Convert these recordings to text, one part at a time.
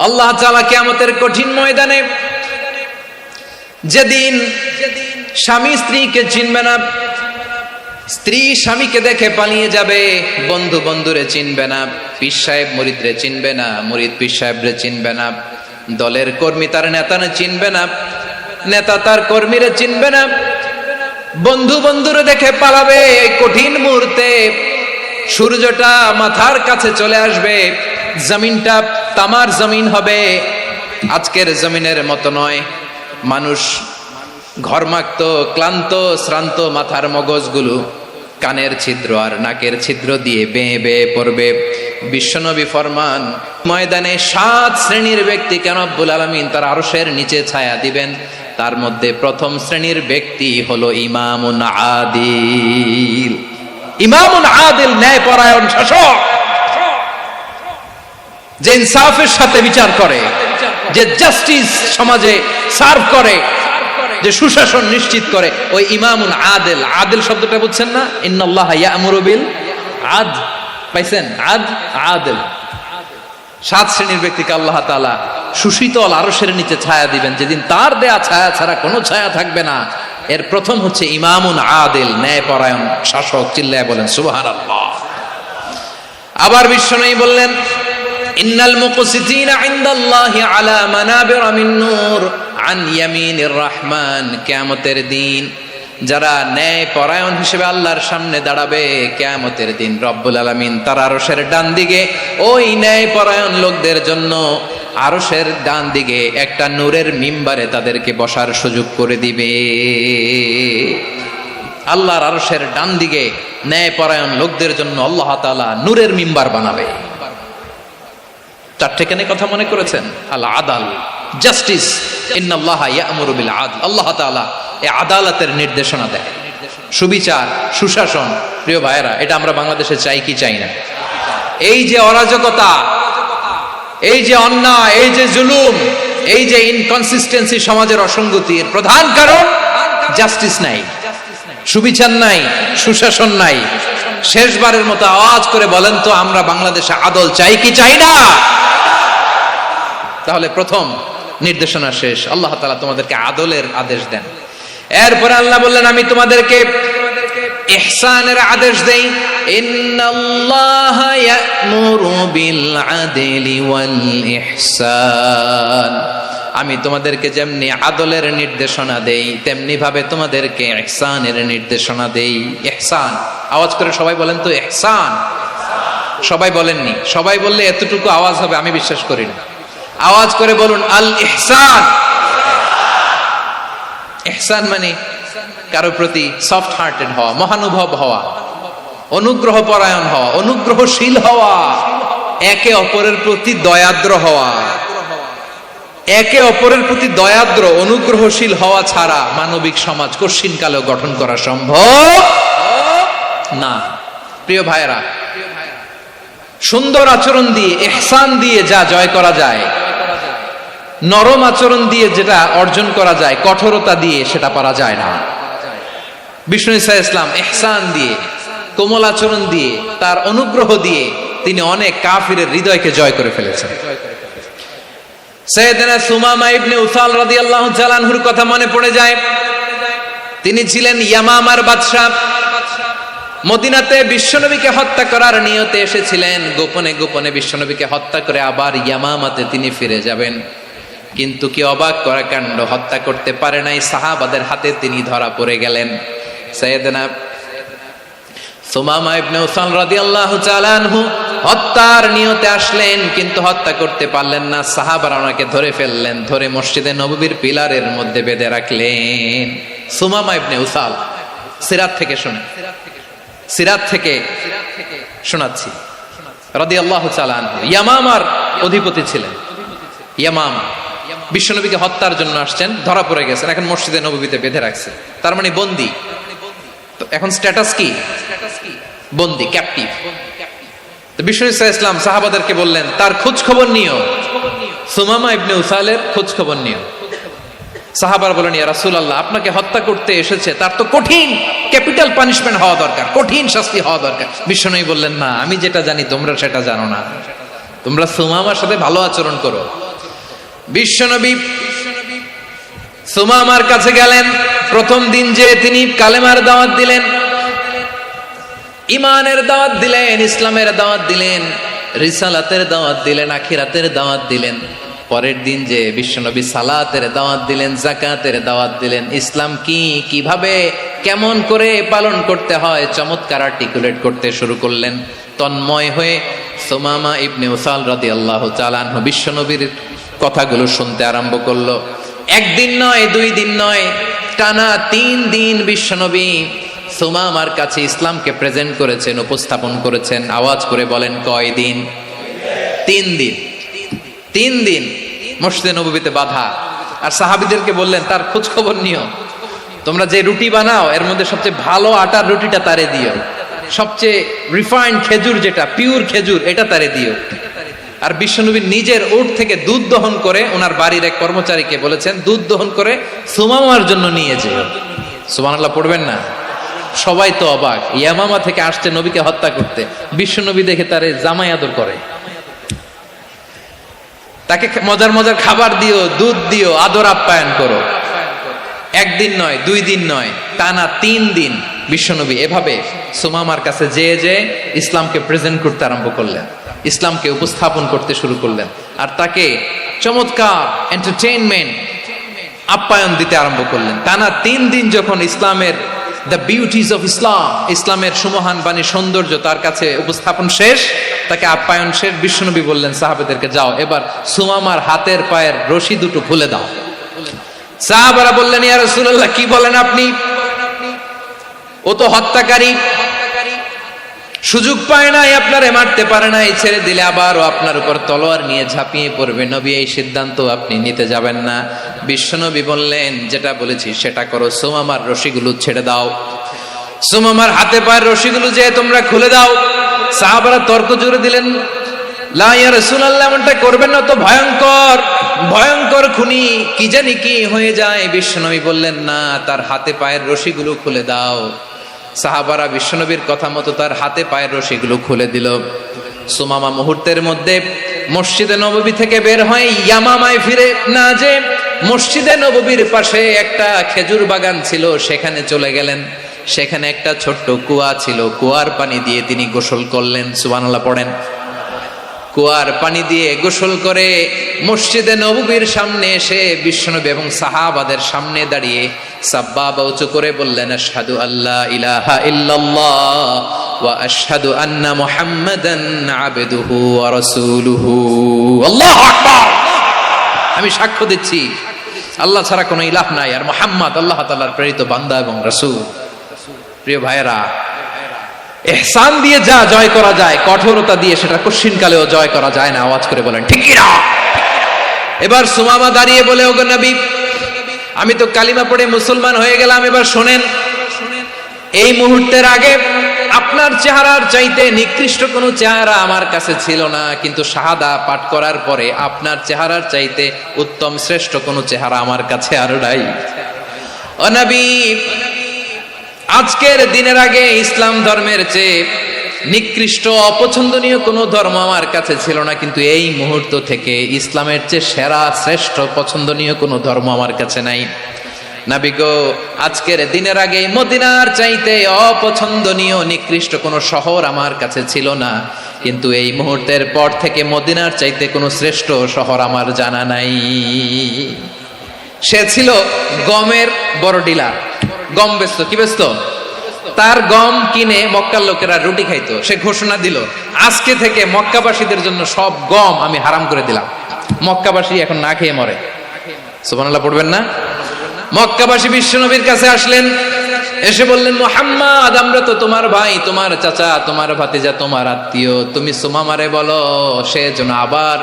আল্লাহ তাআলা কিয়ামতের কঠিন ময়দানে যেদিন স্বামী স্ত্রীকে চিনবে না, স্ত্রী স্বামীকে দেখে পালিয়ে যাবে, বন্ধু বন্ধুরে চিনবে না, পীর সাহেব মুরিদরে চিনবে না, মুরিদ পীর সাহেবরে চিনবে না, দলের কর্মী তার নেতারে চিনবে না, নেতা তার কর্মীরে চিনবে না, বন্ধু বন্ধুরে দেখে পালাবে। এই কঠিন মুহূর্তে সূর্যটা মাথার কাছে চলে আসবে, জমিনটা তামার জমিন হবে, আজকের জমিনের মতো নয়। মানুষ ঘর্মাক্ত, ক্লান্ত, শ্রান্ত মাথার মগজগুলো কানের ছিদ্র আর নাকের ছিদ্র দিয়ে বেয়ে বেয়ে পড়বে। বিশ্বনবী ফরমান, ময়দানে 7 শ্রেণীর ব্যক্তিকে রব্বুল আলামিন তার আরশের নিচে ছায়া দিবেন। তার মধ্যে প্রথম শ্রেণীর ব্যক্তি হলো ইমামুন আদিল। ইমামুন আদিল, ন্যায়পরায়ণ শাসক, যে ইনসাফের সাথে বিচার করে, যে জাস্টিস সমাজে সার্ভ করে, যে সুশাসন নিশ্চিত করে, ওই ইমামুন আদিল। আদিল শব্দটা বুঝছেন না? ইন্নাল্লাহা ইয়া'মুরু বিল আদল, পাইছেন? আদিল। 7 শ্রেণীর ব্যক্তিকে আল্লাহ তাআলা সুশীতল আরশের নিচে ছায়া দিবেন, যেদিন তার দেয়া ছায়া ছাড়া কোনো ছায়া থাকবে না। এর প্রথম হচ্ছে ইমামুন আদিল, ন্যায়পরায়ণ শাসক। চিল্লায় বলেন সুবহানাল্লাহ। আবার বিশ্বনবী বললেন, ইন্নাল মুকসিতিনা ইনদাল্লাহি আলা মানাবিরা মিন নূর আন ইয়ামিনির রহমান। কিয়ামতের দিন যারা ন্যায়পরায়ণ হিসেবে আল্লাহর সামনে দাঁড়াবে, কিয়ামতের দিন রব্বুল আলামিন তার আরশের ডান দিকে ওই ন্যায়পরায়ণ লোকদের জন্য আরশের ডান দিকে একটা নূরের মিম্বারে তাদেরকে বসার সুযোগ করে দিবে। আল্লাহর আরশের ডান দিকে ন্যায়পরায়ণ লোকদের জন্য আল্লাহ তাআলা নূরের মিম্বার বানাবে। 4টে কেন কথা মনে করেছেন? আল আদাল, জাস্টিস। ইন্নাল্লাহা ইয়া'মুরু বিল আদল। আল্লাহ তাআলা এই আদালতের নির্দেশনা দেয়, সুবিচার, সুশাসন। প্রিয় ভাইয়েরা, এটা আমরা বাংলাদেশে চাই কি চাই না? এই যে অরাজকতা, এই যে অন্যায়, এই যে জুলুম, এই যে ইনকনসিস্টেন্সি, সমাজের অসঙ্গতির প্রধান কারণ জাস্টিস নাই, সুবিচার নাই, সুশাসন নাই। শেষবারের মতো আওয়াজ করে বলেন তো, আমরা বাংলাদেশে আদল চাই কি চাই না? তাহলে প্রথম নির্দেশনা শেষ। আল্লাহ তাআলা তোমাদেরকে আদলের আদেশ দেন। এরপরে আল্লাহ বললেন, আমি তোমাদেরকে ইহসানের আদেশ দেই। ইন্নাল্লাহা ইয়া'মুরু বিল আদলি ওয়াল ইহসান। আমি তোমাদেরকে যেমনি আদলের নির্দেশনা দেই, তেমনি ভাবে তোমাদেরকে ইহসানের নির্দেশনা দেই। ইহসান, আওয়াজ করে সবাই বলেন তো ইহসান। সবাই বলেননি? সবাই বললে এতটুকু আওয়াজ হবে আমি বিশ্বাস করি না। আওয়াজ করে বলুন আল ইহসান। ইহসান মানে কারো প্রতি সফট হার্টেড হওয়া, মহানুভব হওয়া, অনুগ্রহ পরায়ণ হওয়া, অনুগ্রহশীল হওয়া, একে অপরের প্রতি দয়াদ্র হওয়া। একে অপরের প্রতি দয়াদ্র, অনুগ্রহশীল হওয়া ছাড়া মানবিক সমাজ কশিনকালেও গঠন করা সম্ভব না। প্রিয় ভাইয়েরা, সুন্দর আচরণ দিয়ে, ইহসান দিয়ে যা জয় করা যায়, নরম আচরণ দিয়ে যেটা অর্জন করা যায়, কঠোরতা দিয়ে সেটা পারা যায় না। বিষ্ণু ঈসা ইসলাম ইহসান দিয়ে, কোমল আচরণ দিয়ে, তার অনুগ্রহ দিয়ে তিনি অনেক কাফিরের হৃদয়কে জয় করে ফেলেছেন। সাইয়েদনা সুমামা ইবনে উসাল রাদিয়াল্লাহু তাআলা আনহুর কথা মনে পড়ে যায়। তিনি ছিলেন ইয়ামামার বাদশা। মদিনাতে বিশ্বনবীকে হত্যা করার নিয়তে এসেছিলেন। গোপনে গোপনে বিশ্বনবীকে হত্যা করে আবার ইয়ামামাতে তিনি ফিরে যাবেন। কিন্তু কি অবাক করা কাণ্ড, হত্যা করতে পারে নাই, সাহাবাদের হাতে তিনি ধরা পড়ে গেলেন। সাইয়েদনা সুমামা ইবনে উসাল রাদিয়াল্লাহু তাআলা আনহু হত্যার নিয়তে আসলেন, কিন্তু হত্যা করতে পারলেন না। সাহাবারা ওনাকে ধরে ফেললেন, ধরে মসজিদে নববীর পিলারের মধ্যে বেঁধে রাখলেন। সুমামা ইবনে উসাল, সিরাত থেকে শুনে, সিরাত থেকে শোনাচ্ছি, রাদিয়াল্লাহু তাআলা আনহু ইয়ামামার অধিপতি ছিলেন। ইয়ামামা বিশ্বনবীকে হত্যার জন্য আসছেন, ধরা পড়ে গেছেন, এখন মসজিদে নববীতে বেঁধে রাখছে, তার মানে বন্দী। তো এখন স্ট্যাটাস কি? বন্দী, ক্যাপটিভ। তো বিষ্ণু ঈসা ইসলাম সাহাবাদেরকে বললেন, তার খোঁজ খবর নিও, সুমামা ইবনে উসালের খোঁজ খবর নিও। সাহাবারা বলেন, ইয়া রাসূলুল্লাহ, আপনাকে হত্যা করতে এসেছে, তার তো কঠিন ক্যাপিটাল পানিশমেন্ট হওয়া দরকার, কঠিন শাস্তি হওয়া দরকার। বিশ্বনবী বললেন, না, আমি যেটা জানি তোমরা সেটা জানো না। তোমরা সুমামার সাথে ভালো আচরণ করো, বিশ্বনবী সুমামার কাছে গেলেন। প্রথম দিন যে তিনি কালেমার দাওয়াত দিলেন, ইমানের দাওয়াত দিলেন, ইসলামের দাওয়াত দিলেন, রিসালাতের দাওয়াত দিলেন, আখিরাতের দাওয়াত দিলেন। পরের দিন যে বিশ্বনবী সালাতের দাওয়াত দিলেন, যাকাতের দাওয়াত দিলেন, ইসলাম কি, কিভাবে, কেমন করে পালন করতে হয় চমৎকার আর্টিকুলেট করতে শুরু করলেন। তন্ময় হয়ে সুমামা ইবনে উসাল রাদিয়াল্লাহু তাআলা আনহু বিশ্বনবীর কথাগুলো শুনতে আরম্ভ করলো। একদিন নয়, 2 দিন নয়, টানা 3 দিন বিশ্বনবী সুমামার কাছে ইসলামকে প্রেজেন্ট করেছেন, উপস্থাপন করেছেন। আওয়াজ করে বলেন, কয় দিন? 3 দিন। 3 দিন মসজিদে নববীতে বাধা। আর সাহাবীদেরকে বললেন, তার খোঁজ খবর নিও, তোমরা যে রুটি বানাও এর মধ্যে সবচেয়ে ভালো আটার রুটিটা তারে দিও, সবচেয়ে রিফাইন্ড খেজুর, যেটা পিওর খেজুর, এটা তারে দিও। আর বিশ্বনবী নিজের উট থেকে দুধ দহন করে ওনার বাড়ির এক কর্মচারীকে বলেছেন, দুধ দহন করে সুমামার জন্য নিয়ে যেও। সুবহানাল্লাহ পড়বেন না? সবাই তো অবাক, ইয়ামামা থেকে আসছে নবীকে হত্যা করতে, বিশ্বনবী দেখে তারে জামাই আদর করে, তাকে মজার মজার খাবার দিও, দুধ দিও, আদর আপ্যায়ন করো। একদিন নয়, 2 দিন নয়, টানা 3 দিন বিশ্বনবী এভাবে সুমামার কাছে যেয়ে ইসলামকে প্রেজেন্ট করতে আরম্ভ করলেন, ইসলামকে উপস্থাপন করতে শুরু করলেন। আর তাকে চমৎকার এন্টারটেইনমেন্ট, আপ্যায়ন দিতে আরম্ভ করলেন। টানা 3 দিন যখন ইসলামের দ্য বিউটিজ অফ ইসলাম, ইসলামের সুমহান বাণী, সৌন্দর্য তার কাছে উপস্থাপন শেষ, তাকে আপ্যায়ন শেষ, বিশ্বনবী বললেন সাহাবাদেরকে, যাও এবার সুমামার হাতের পায়ের রশি দুটো খুলে দাও। সাহাবারা বললেন, ইয়া রাসূলুল্লাহ, কি বলেন আপনি? ও তো হত্যাকারী, সুযোগ পায় নাই, আপনারে মারতে পারে নাই, ছেড়ে দিলে আবারও আপনার উপর তলোয়ার নিয়ে ঝাঁপিয়ে পড়বে। নবী, এই সিদ্ধান্ত আপনি নিতে যাবেন না। বিশ্বনবী বললেন, যেটা বলেছি সেটা করো, সুমামার রশিগুলো ছেড়ে দাও, সুমামার হাতে পায়ের রশিগুলো যে তোমরা খুলে দাও। সাহাবারা তর্ক জুড়ে দিলেন, লা ইয়া রাসূলুল্লাহ, এমনটা করবেন না, তো ভয়ঙ্কর, ভয়ঙ্কর খুনি, কি জানি কি হয়ে যায়। বিশ্বনবী বললেন, না, তার হাতে পায়ের রশিগুলো খুলে দাও। সাহাবারা বিশ্বনবীর কথা মতো তার হাতে পায়ের রশিগুলো খুলে দিল। সুমামা মুহূর্তের মধ্যে মসজিদে নববী থেকে বের হয়ে ইয়ামামায় ফিরে না যে মসজিদে নববীর পাশে একটা খেজুর বাগান ছিল, সেখানে চলে গেলেন। সেখানে একটা ছোট্ট কুয়া ছিল, কুয়ার পানি দিয়ে তিনি গোসল করলেন। সুবহানাল্লাহ পড়েন। কুয়ার পানি দিয়ে গোসল করে মসজিদে নববীর সামনে এসে বিশ্বনবী এবং সাহাবাদের সামনে দাঁড়িয়ে সাব্বাবা উঁচু করে বললেন, আশহাদু আল্লা ইলাহা ইল্লাল্লাহ ওয়া আশহাদু আন্না মুহাম্মাদান আবদুহু ওয়া রাসূলুহু। আল্লাহু আকবার। আমি সাক্ষ্য দিচ্ছি আল্লাহ ছাড়া কোনো ইলাহ নাই, আর মুহাম্মদ আল্লাহ তাআলার প্রেরিত বান্দা এবং রাসূল। প্রিয় ভাইয়েরা, ইহসান দিয়ে যা জয় করা যায়, কঠোরতা দিয়ে সেটা কঠিনকালেও জয় করা যায় না। আওয়াজ করে বলেন ঠিক কি না? এবার সুমামা দাঁড়িয়ে বলে, ওগো নবী, আমি তো কালিমা পড়ে মুসলমান হয়ে গেলাম, এবার শোনেন, এই মুহূর্তের আগে আপনার চেহারার চাইতে নিকৃষ্ট কোনো চেহারা আমার কাছে ছিল না, কিন্তু শাহাদা পাঠ করার পরে আপনার চেহারার চাইতে উত্তম শ্রেষ্ঠ কোনো চেহারা আমার কাছে আর নাই। ও নবী, আজকের দিনের আগে ইসলাম ধর্মের চেয়ে নিকৃষ্ট অপছন্দনীয় কোনো ধর্ম আমার কাছে ছিল না, কিন্তু এই মুহূর্ত থেকে ইসলামের চেয়ে সেরা শ্রেষ্ঠ পছন্দনীয় কোনো ধর্ম আমার কাছে নাই। নবী গো, আজকের দিনের আগে মদিনার চাইতে অপছন্দনীয় নিকৃষ্ট কোনো শহর আমার কাছে ছিল না, কিন্তু এই মুহূর্তের পর থেকে মদিনার চাইতে কোনো শ্রেষ্ঠ শহর আমার জানা নাই। সে ছিল গমের বড় ডিলার, গম বেচতো। কি বেচতো? তার গম কিনে মক্কার লোকেরা রুটি খাইতো। সে ঘোষণা দিল, আজকে থেকে মক্কাবাসীদের জন্য সব গম আমি হারাম করে দিলাম, মক্কাবাসী এখন না খেয়ে মরে। সুবহানাল্লাহ পড়বেন না? মক্কাবাসী বিশ্বনবীর কাছে আসলেন, এসে বললেন, মুহাম্মদ, আমরা তো তোমার ভাই, তোমার চাচা, তোমার ভাতিজা, তোমার আত্মীয়, তুমি সুমামারে বলো সে যেন আবার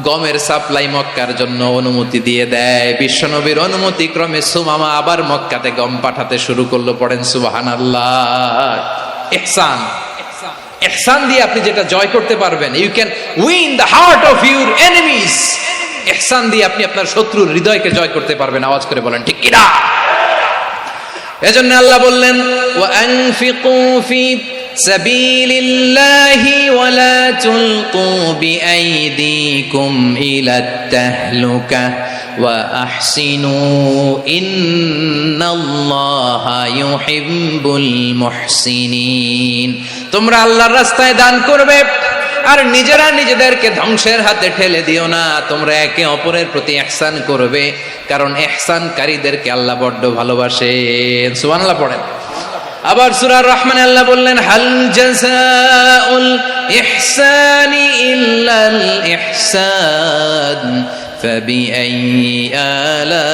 গমের সাপ্লাই মক্কার জন্য অনুমতি দিয়ে দেয়। বিশ্বনবীর অনুমতি ক্রমে সুমামা আবার মক্কাতে গম পাঠাতে শুরু করলো। পড়েন সুবহানাল্লাহ। ইহসান, ইহসান দিয়ে আপনি যেটা জয় করতে পারবেন, you can win the heart of your enemies. ইহসান দিয়ে আপনি আপনার শত্রুর হৃদয়কে জয় করতে পারবেন। আওয়াজ করে বলেন ঠিক কি না? এজন্য আল্লাহ বললেন, ওয়া আনফিকু ফি সাবিলিল্লাহি ওয়ালা তুলকু বিআইদিকুম ইলাত তাহলুকা ওয়া আহসিনু ইন্নাল্লাহা ইউহিব্বুল মুহসিনিন। তোমরা আল্লাহর রাস্তায় দান করবে আর নিজেরা নিজেদেরকে ধ্বংসের হাতে ঠেলে দিও না। তোমরা একে অপরের প্রতি ইহসান করবে, কারণ ইহসানকারীদেরকে আল্লাহ বড্ড ভালোবাসেন। সুবহানাল্লাহ পড়েন। আবার সূরা রহমানে আল্লাহ বললেন, হাল জাযাউল ইহসানি ইল্লাল ইহসান ফাবিআইয়ি আলা,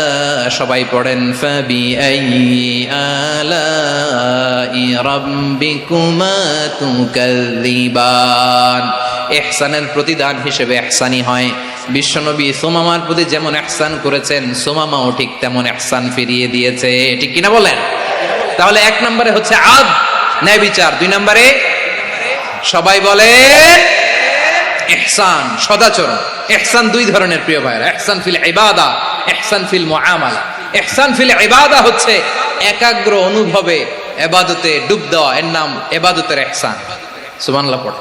সবাই পড়েন, ফাবিআইয়ি আলাই রাব্বিকুমা তুকাযযিবান। ইহসানের প্রতিদান হিসেবে ইহসানি হয়। বিশ্বনবী সুমামার প্রতি যেমন ইহসান করেছেন, সুমামাও ঠিক তেমন ইহসান ফিরিয়ে দিয়েছে। ঠিক কিনা বলেন? তাহলে এক নম্বরে হচ্ছে আদ, ন্যায় বিচার। দুই নম্বরে সবাই বলে ইহসান, সদাচরণ। ইহসান দুই ধরনের প্রিয় ভাইরা, ইহসান ফিল ইবাদা, ইহসান ফিল মুআমালা। ইহসান ফিল ইবাদা হচ্ছে একাগ্র অনুভবে ইবাদতে ডুব দেওয়া, এর নাম ইবাদতের ইহসান। সুবহানাল্লাহ পড়ো।